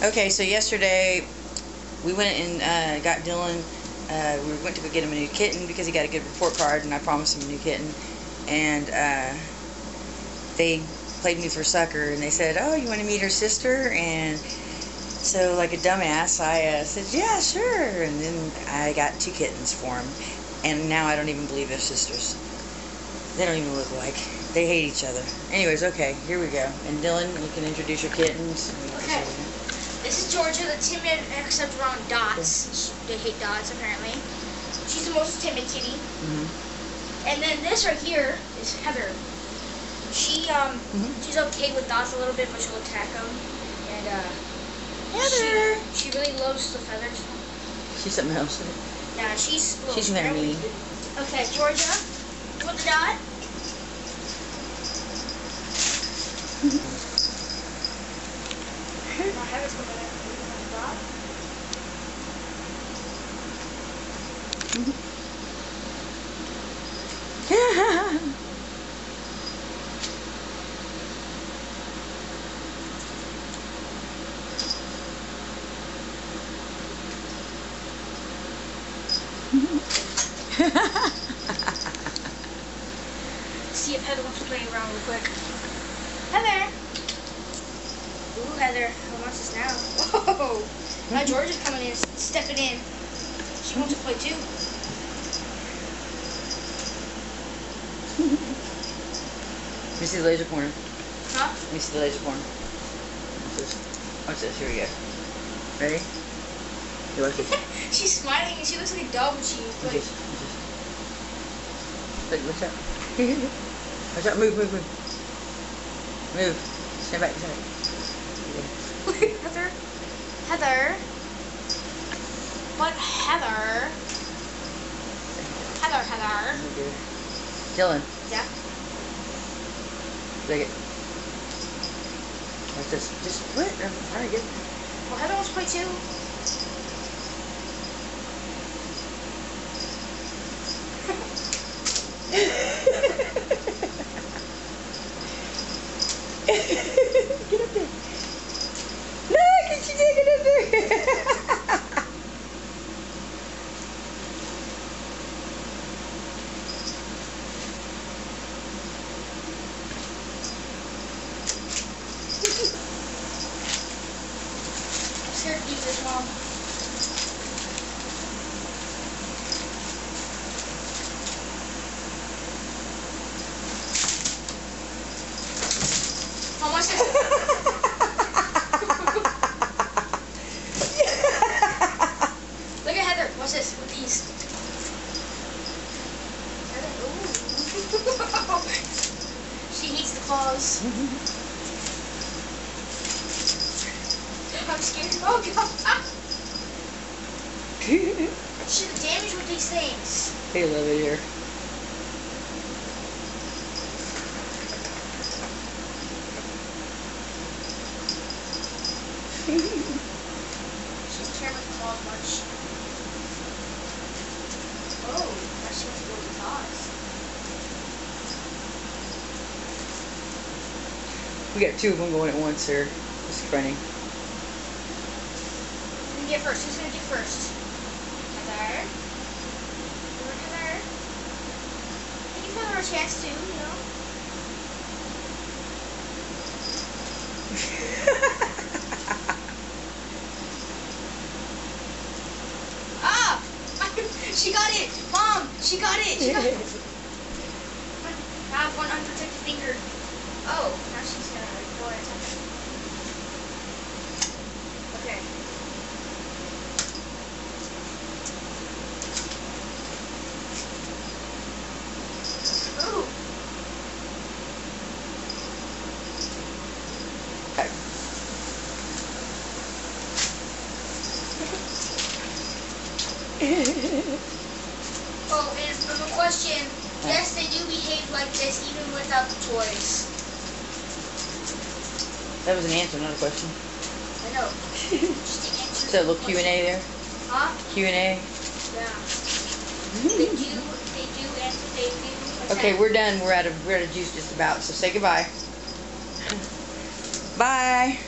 Okay, so yesterday we went and got Dylan. We went to go get him a new kitten because he got a good report card, and I promised him a new kitten. And they played me for sucker, and they said, "Oh, you want to meet her sister?" And so, like a dumbass, I said, "Yeah, sure." And then I got 2 kittens for him, and now I don't even believe they're sisters. They don't even look alike. They hate each other. Anyways, okay, here we go. And Dylan, you can introduce your kittens. Okay. This is Georgia, the timid, except around dots. They hate dots, apparently. She's the most timid kitty. And then this right here is Heather. She she's okay with dots a little bit, but she'll attack them. And Heather. She really loves the feathers. She's something else. Yeah, she's very mean. Okay, Georgia, you want the dot? My Heather's coming in. You want the dot? See if Heather wants to play around real quick. Heather! Ooh, Heather, who wants this now? Whoa! Now Georgia's coming in, stepping in. She wants to play too. Let me see the laser pointer. Huh? Let me see the laser pointer. Watch this. Here we go. Ready? You watch this. She's smiling and she looks like a dog when she Watch this. Look, watch out. Watch out. Move, move, move. Move. Stand back, stand back. Heather? Heather? What Heather? Heather, Heather. Okay. Dylan. Yeah? Look it. Watch this. Just what? I'm trying to get. Well, Heather wants to play too. Get up there. Look, and she did get up there. I'm scared to use this, Mom. Mom, watch this. Look at Heather. Watch this with these. Heather, ooh. She hates the claws. I'm scared. Oh God. She's damaged with these things. They love it here. She's tearing with claws much. Oh, now she wants to go with the paws. We got 2 of them going at once here. It's funny. Who's gonna get first? Who's gonna get first? Heather? Heather? Give Heather a chance too, you know? Ah! She got it! Mom! She got it! She got it! I have one unprotected finger. Oh, now she's gonna go and attack it. Okay. Ooh! Oh, and from a question, yes, they do behave like this even without the toys. That was an answer, not a question. I know. Just the answer. So a little Q&A there. Huh? Q&A. Yeah. They do answer. They do. Okay, we're done. We're out of juice just about. So say goodbye. Bye.